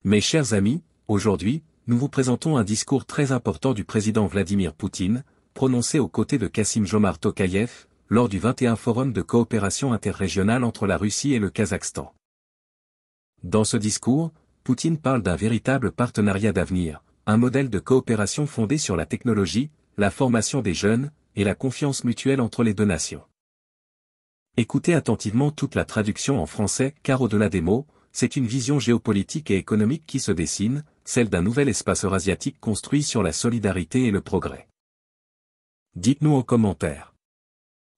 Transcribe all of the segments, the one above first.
Mes chers amis, aujourd'hui, nous vous présentons un discours très important du président Vladimir Poutine, prononcé aux côtés de Kassym-Jomart Tokayev, lors du 21 Forum de coopération interrégionale entre la Russie et le Kazakhstan. Dans ce discours, Poutine parle d'un véritable partenariat d'avenir, un modèle de coopération fondé sur la technologie, la formation des jeunes, et la confiance mutuelle entre les deux nations. Écoutez attentivement toute la traduction en français, car au-delà des mots, c'est une vision géopolitique et économique qui se dessine, celle d'un nouvel espace eurasiatique construit sur la solidarité et le progrès. Dites-nous en commentaire.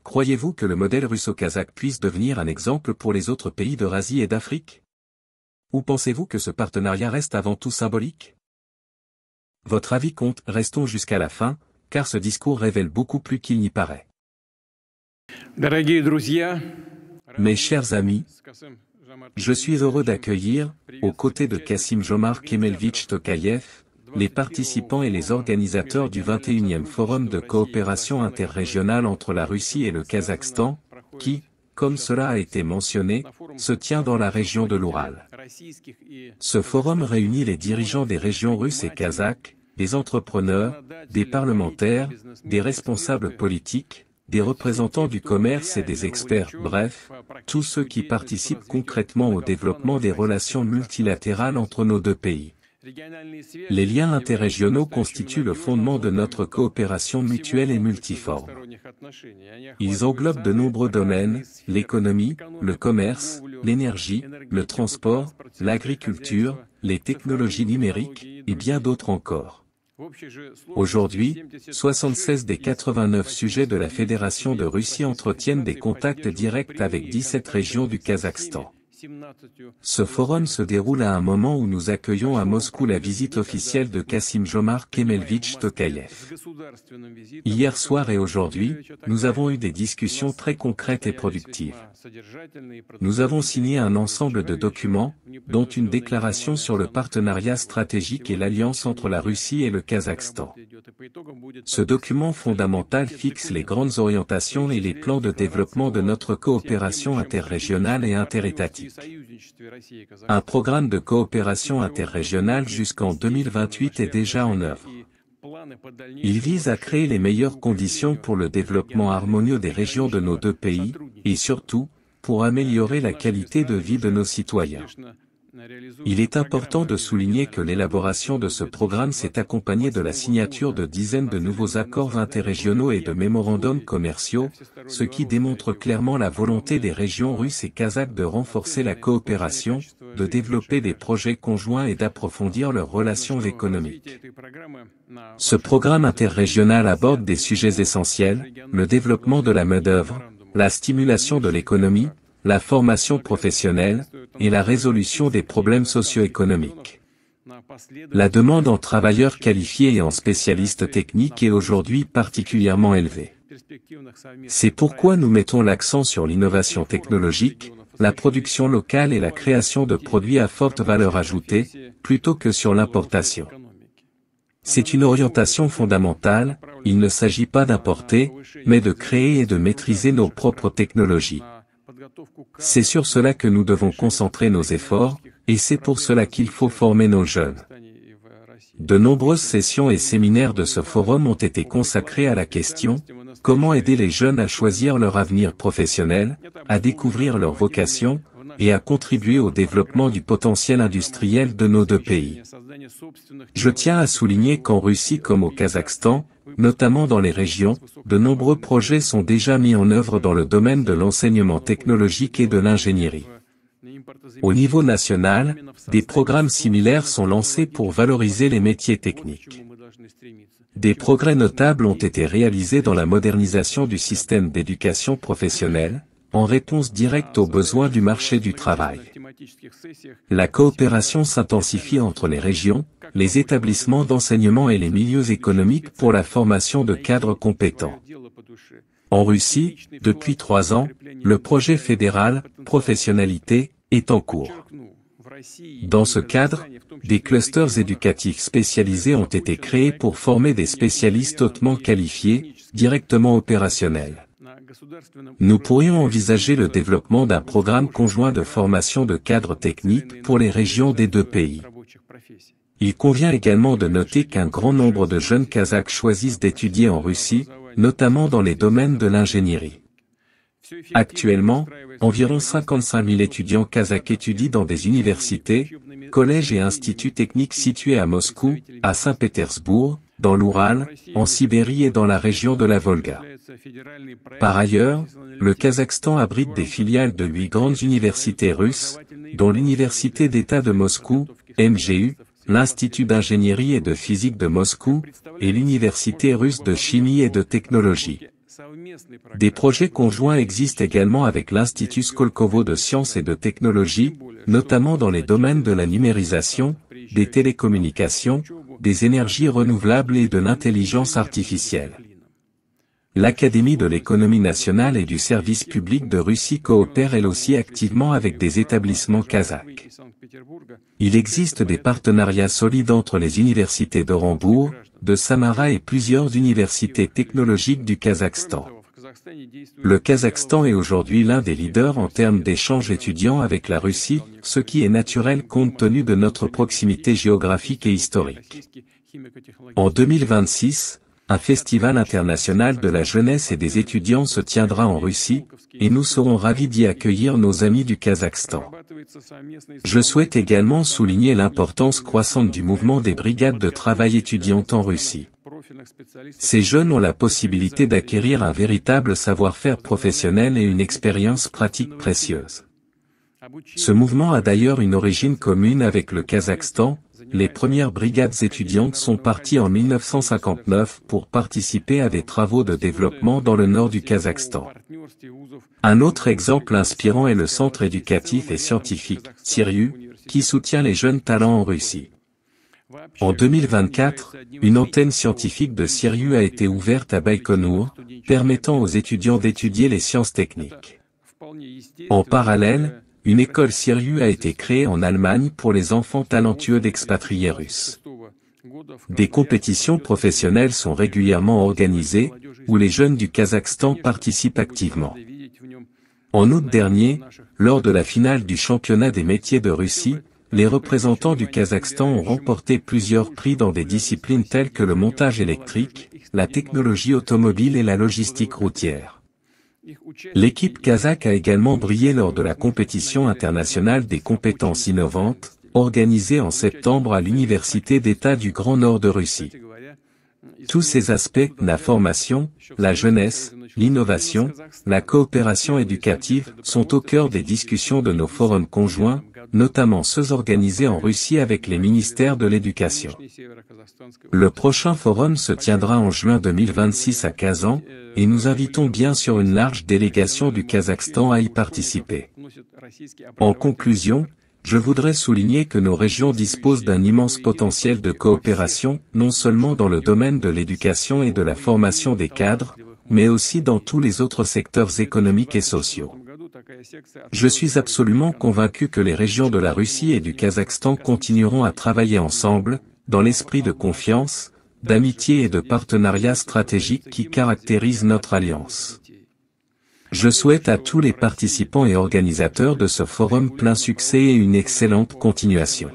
Croyez-vous que le modèle russo-kazakh puisse devenir un exemple pour les autres pays d'Eurasie et d'Afrique? Ou pensez-vous que ce partenariat reste avant tout symbolique? Votre avis compte, restons jusqu'à la fin, car ce discours révèle beaucoup plus qu'il n'y paraît. Mes chers amis, je suis heureux d'accueillir, aux côtés de Kassym-Jomart Kemelvitch Tokayev, les participants et les organisateurs du 21e Forum de coopération interrégionale entre la Russie et le Kazakhstan, qui, comme cela a été mentionné, se tient dans la région de l'Oural. Ce forum réunit les dirigeants des régions russes et kazakhes, des entrepreneurs, des parlementaires, des responsables politiques, des représentants du commerce et des experts, bref, tous ceux qui participent concrètement au développement des relations multilatérales entre nos deux pays. Les liens interrégionaux constituent le fondement de notre coopération mutuelle et multiforme. Ils englobent de nombreux domaines, l'économie, le commerce, l'énergie, le transport, l'agriculture, les technologies numériques, et bien d'autres encore. Aujourd'hui, 76 des 89 sujets de la Fédération de Russie entretiennent des contacts directs avec 17 régions du Kazakhstan. Ce forum se déroule à un moment où nous accueillons à Moscou la visite officielle de Kassym-Jomart Kemelvitch Tokayev. Hier soir et aujourd'hui, nous avons eu des discussions très concrètes et productives. Nous avons signé un ensemble de documents, dont une déclaration sur le partenariat stratégique et l'alliance entre la Russie et le Kazakhstan. Ce document fondamental fixe les grandes orientations et les plans de développement de notre coopération interrégionale et interétatique. Un programme de coopération interrégionale jusqu'en 2028 est déjà en œuvre. Il vise à créer les meilleures conditions pour le développement harmonieux des régions de nos deux pays, et surtout, pour améliorer la qualité de vie de nos citoyens. Il est important de souligner que l'élaboration de ce programme s'est accompagnée de la signature de dizaines de nouveaux accords interrégionaux et de mémorandums commerciaux, ce qui démontre clairement la volonté des régions russes et kazakhes de renforcer la coopération, de développer des projets conjoints et d'approfondir leurs relations économiques. Ce programme interrégional aborde des sujets essentiels, le développement de la main-d'œuvre, la stimulation de l'économie, la formation professionnelle, et la résolution des problèmes socio-économiques. La demande en travailleurs qualifiés et en spécialistes techniques est aujourd'hui particulièrement élevée. C'est pourquoi nous mettons l'accent sur l'innovation technologique, la production locale et la création de produits à forte valeur ajoutée, plutôt que sur l'importation. C'est une orientation fondamentale, il ne s'agit pas d'importer, mais de créer et de maîtriser nos propres technologies. C'est sur cela que nous devons concentrer nos efforts, et c'est pour cela qu'il faut former nos jeunes. De nombreuses sessions et séminaires de ce forum ont été consacrés à la question « Comment aider les jeunes à choisir leur avenir professionnel, à découvrir leur vocation, et à contribuer au développement du potentiel industriel de nos deux pays ». Je tiens à souligner qu'en Russie comme au Kazakhstan, notamment dans les régions, de nombreux projets sont déjà mis en œuvre dans le domaine de l'enseignement technologique et de l'ingénierie. Au niveau national, des programmes similaires sont lancés pour valoriser les métiers techniques. Des progrès notables ont été réalisés dans la modernisation du système d'éducation professionnelle, en réponse directe aux besoins du marché du travail. La coopération s'intensifie entre les régions, les établissements d'enseignement et les milieux économiques pour la formation de cadres compétents. En Russie, depuis 3 ans, le projet fédéral « Professionnalité » est en cours. Dans ce cadre, des clusters éducatifs spécialisés ont été créés pour former des spécialistes hautement qualifiés, directement opérationnels. Nous pourrions envisager le développement d'un programme conjoint de formation de cadres techniques pour les régions des deux pays. Il convient également de noter qu'un grand nombre de jeunes Kazakhs choisissent d'étudier en Russie, notamment dans les domaines de l'ingénierie. Actuellement, environ 55 000 étudiants kazakhs étudient dans des universités, collèges et instituts techniques situés à Moscou, à Saint-Pétersbourg, dans l'Oural, en Sibérie et dans la région de la Volga. Par ailleurs, le Kazakhstan abrite des filiales de 8 grandes universités russes, dont l'Université d'État de Moscou, MGU, l'Institut d'ingénierie et de physique de Moscou, et l'Université russe de chimie et de technologie. Des projets conjoints existent également avec l'Institut Skolkovo de sciences et de technologie, notamment dans les domaines de la numérisation, des télécommunications, des énergies renouvelables et de l'intelligence artificielle. L'Académie de l'économie nationale et du service public de Russie coopère elle aussi activement avec des établissements kazakhs. Il existe des partenariats solides entre les universités d'Orenbourg, de Samara et plusieurs universités technologiques du Kazakhstan. Le Kazakhstan est aujourd'hui l'un des leaders en termes d'échanges étudiants avec la Russie, ce qui est naturel compte tenu de notre proximité géographique et historique. En 2026, un festival international de la jeunesse et des étudiants se tiendra en Russie, et nous serons ravis d'y accueillir nos amis du Kazakhstan. Je souhaite également souligner l'importance croissante du mouvement des brigades de travail étudiantes en Russie. Ces jeunes ont la possibilité d'acquérir un véritable savoir-faire professionnel et une expérience pratique précieuse. Ce mouvement a d'ailleurs une origine commune avec le Kazakhstan. Les premières brigades étudiantes sont parties en 1959 pour participer à des travaux de développement dans le nord du Kazakhstan. Un autre exemple inspirant est le centre éducatif et scientifique, Siriu, qui soutient les jeunes talents en Russie. En 2024, une antenne scientifique de Siriu a été ouverte à Baïkonour, permettant aux étudiants d'étudier les sciences techniques. En parallèle, une école Siriu a été créée en Allemagne pour les enfants talentueux d'expatriés russes. Des compétitions professionnelles sont régulièrement organisées, où les jeunes du Kazakhstan participent activement. En août dernier, lors de la finale du championnat des métiers de Russie, les représentants du Kazakhstan ont remporté plusieurs prix dans des disciplines telles que le montage électrique, la technologie automobile et la logistique routière. L'équipe kazakh a également brillé lors de la compétition internationale des compétences innovantes, organisée en septembre à l'Université d'État du Grand Nord de Russie. Tous ces aspects, la formation, la jeunesse, l'innovation, la coopération éducative, sont au cœur des discussions de nos forums conjoints, notamment ceux organisés en Russie avec les ministères de l'Éducation. Le prochain forum se tiendra en juin 2026 à Kazan, et nous invitons bien sûr une large délégation du Kazakhstan à y participer. En conclusion, je voudrais souligner que nos régions disposent d'un immense potentiel de coopération, non seulement dans le domaine de l'éducation et de la formation des cadres, mais aussi dans tous les autres secteurs économiques et sociaux. Je suis absolument convaincu que les régions de la Russie et du Kazakhstan continueront à travailler ensemble, dans l'esprit de confiance, d'amitié et de partenariat stratégique qui caractérise notre alliance. Je souhaite à tous les participants et organisateurs de ce forum plein succès et une excellente continuation.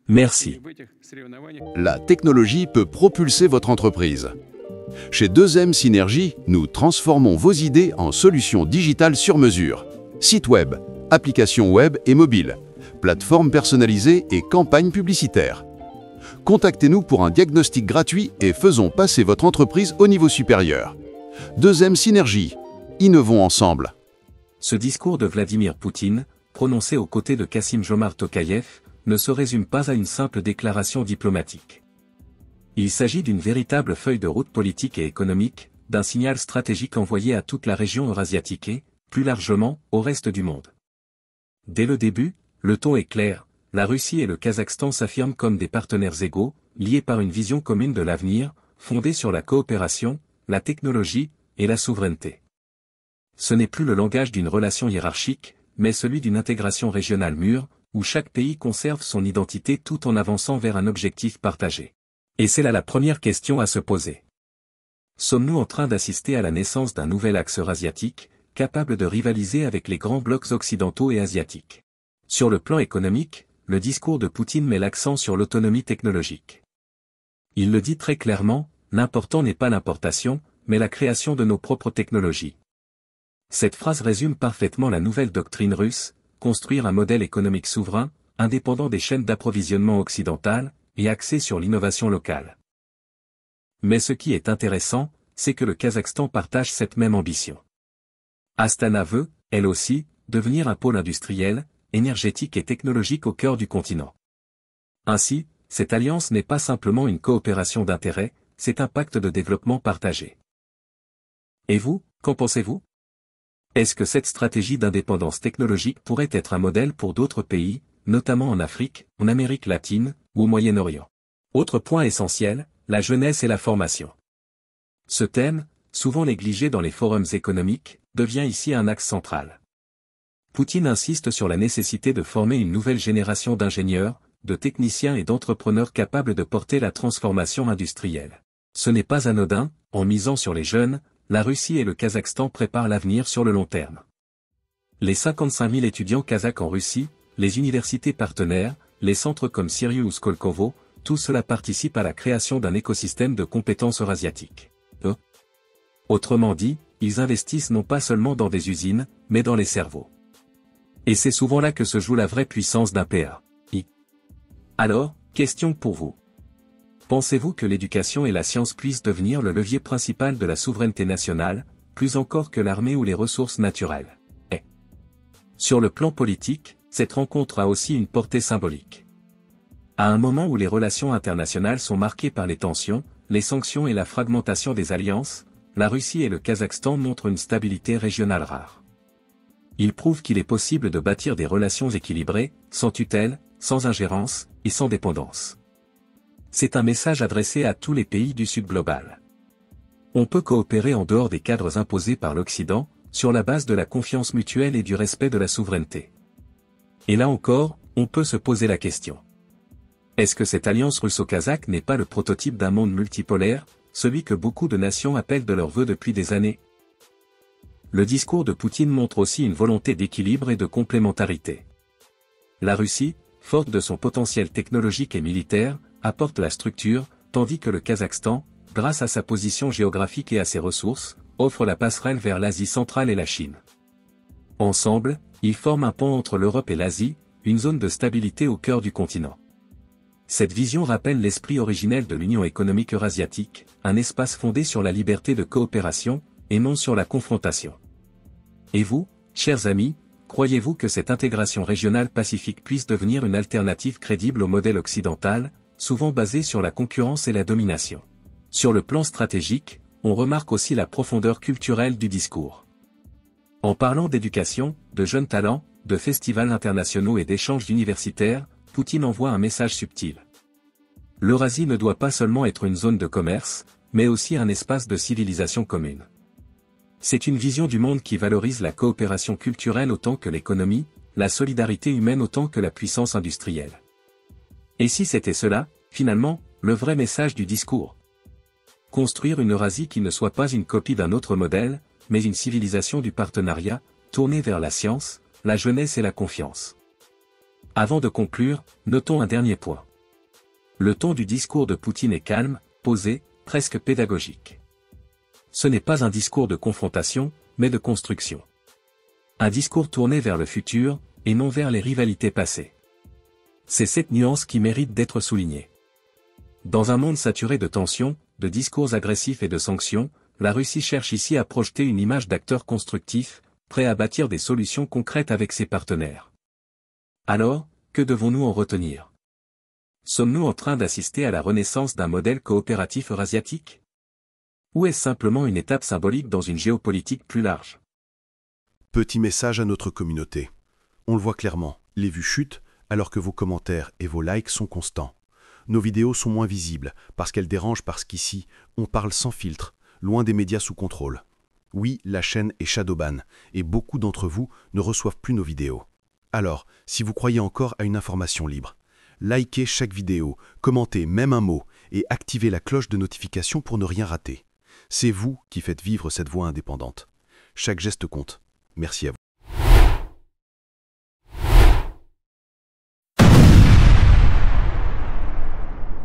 Merci. La technologie peut propulser votre entreprise. Chez 2M Synergie, nous transformons vos idées en solutions digitales sur mesure. Sites web, applications web et mobiles, plateformes personnalisées et campagnes publicitaires. Contactez-nous pour un diagnostic gratuit et faisons passer votre entreprise au niveau supérieur. 2M Synergie. Innovons ensemble. Ce discours de Vladimir Poutine, prononcé aux côtés de Kassim-Jomart Tokayev, ne se résume pas à une simple déclaration diplomatique. Il s'agit d'une véritable feuille de route politique et économique, d'un signal stratégique envoyé à toute la région eurasiatique et, plus largement, au reste du monde. Dès le début, le ton est clair, la Russie et le Kazakhstan s'affirment comme des partenaires égaux, liés par une vision commune de l'avenir, fondée sur la coopération, la technologie et la souveraineté. Ce n'est plus le langage d'une relation hiérarchique, mais celui d'une intégration régionale mûre, où chaque pays conserve son identité tout en avançant vers un objectif partagé. Et c'est là la première question à se poser. Sommes-nous en train d'assister à la naissance d'un nouvel axe eurasiatique, capable de rivaliser avec les grands blocs occidentaux et asiatiques? Sur le plan économique, le discours de Poutine met l'accent sur l'autonomie technologique. Il le dit très clairement, l'important n'est pas l'importation, mais la création de nos propres technologies. Cette phrase résume parfaitement la nouvelle doctrine russe, construire un modèle économique souverain, indépendant des chaînes d'approvisionnement occidentales, et axé sur l'innovation locale. Mais ce qui est intéressant, c'est que le Kazakhstan partage cette même ambition. Astana veut, elle aussi, devenir un pôle industriel, énergétique et technologique au cœur du continent. Ainsi, cette alliance n'est pas simplement une coopération d'intérêts, c'est un pacte de développement partagé. Et vous, qu'en pensez-vous? Est-ce que cette stratégie d'indépendance technologique pourrait être un modèle pour d'autres pays, notamment en Afrique, en Amérique latine, ou au Moyen-Orient? Autre point essentiel, la jeunesse et la formation. Ce thème, souvent négligé dans les forums économiques, devient ici un axe central. Poutine insiste sur la nécessité de former une nouvelle génération d'ingénieurs, de techniciens et d'entrepreneurs capables de porter la transformation industrielle. Ce n'est pas anodin, en misant sur les jeunes, la Russie et le Kazakhstan préparent l'avenir sur le long terme. Les 55 000 étudiants kazakhs en Russie, les universités partenaires, les centres comme Sirius ou Skolkovo, tout cela participe à la création d'un écosystème de compétences eurasiatiques. Autrement dit, ils investissent non pas seulement dans des usines, mais dans les cerveaux. Et c'est souvent là que se joue la vraie puissance d'un pays. Alors, question pour vous. Pensez-vous que l'éducation et la science puissent devenir le levier principal de la souveraineté nationale, plus encore que l'armée ou les ressources naturelles? Sur le plan politique, cette rencontre a aussi une portée symbolique. À un moment où les relations internationales sont marquées par les tensions, les sanctions et la fragmentation des alliances, la Russie et le Kazakhstan montrent une stabilité régionale rare. Ils prouvent qu'il est possible de bâtir des relations équilibrées, sans tutelle, sans ingérence, et sans dépendance. C'est un message adressé à tous les pays du Sud global. On peut coopérer en dehors des cadres imposés par l'Occident, sur la base de la confiance mutuelle et du respect de la souveraineté. Et là encore, on peut se poser la question. Est-ce que cette alliance russo-kazakh n'est pas le prototype d'un monde multipolaire, celui que beaucoup de nations appellent de leur vœu depuis des années? Le discours de Poutine montre aussi une volonté d'équilibre et de complémentarité. La Russie, forte de son potentiel technologique et militaire, apporte la structure, tandis que le Kazakhstan, grâce à sa position géographique et à ses ressources, offre la passerelle vers l'Asie centrale et la Chine. Ensemble, ils forment un pont entre l'Europe et l'Asie, une zone de stabilité au cœur du continent. Cette vision rappelle l'esprit originel de l'Union économique eurasiatique, un espace fondé sur la liberté de coopération, et non sur la confrontation. Et vous, chers amis, croyez-vous que cette intégration régionale pacifique puisse devenir une alternative crédible au modèle occidental, souvent basé sur la concurrence et la domination? Sur le plan stratégique, on remarque aussi la profondeur culturelle du discours. En parlant d'éducation, de jeunes talents, de festivals internationaux et d'échanges universitaires, Poutine envoie un message subtil. L'Eurasie ne doit pas seulement être une zone de commerce, mais aussi un espace de civilisation commune. C'est une vision du monde qui valorise la coopération culturelle autant que l'économie, la solidarité humaine autant que la puissance industrielle. Et si c'était cela, finalement, le vrai message du discours? Construire une Eurasie qui ne soit pas une copie d'un autre modèle, mais une civilisation du partenariat, tournée vers la science, la jeunesse et la confiance. Avant de conclure, notons un dernier point. Le ton du discours de Poutine est calme, posé, presque pédagogique. Ce n'est pas un discours de confrontation, mais de construction. Un discours tourné vers le futur, et non vers les rivalités passées. C'est cette nuance qui mérite d'être soulignée. Dans un monde saturé de tensions, de discours agressifs et de sanctions, la Russie cherche ici à projeter une image d'acteur constructif, prêt à bâtir des solutions concrètes avec ses partenaires. Alors, que devons-nous en retenir? Sommes-nous en train d'assister à la renaissance d'un modèle coopératif eurasiatique? Ou est-ce simplement une étape symbolique dans une géopolitique plus large? Petit message à notre communauté. On le voit clairement, les vues chutent, alors que vos commentaires et vos likes sont constants. Nos vidéos sont moins visibles, parce qu'elles dérangent parce qu'ici, on parle sans filtre, loin des médias sous contrôle. Oui, la chaîne est shadowban, et beaucoup d'entre vous ne reçoivent plus nos vidéos. Alors, si vous croyez encore à une information libre, likez chaque vidéo, commentez même un mot, et activez la cloche de notification pour ne rien rater. C'est vous qui faites vivre cette voix indépendante. Chaque geste compte. Merci à vous.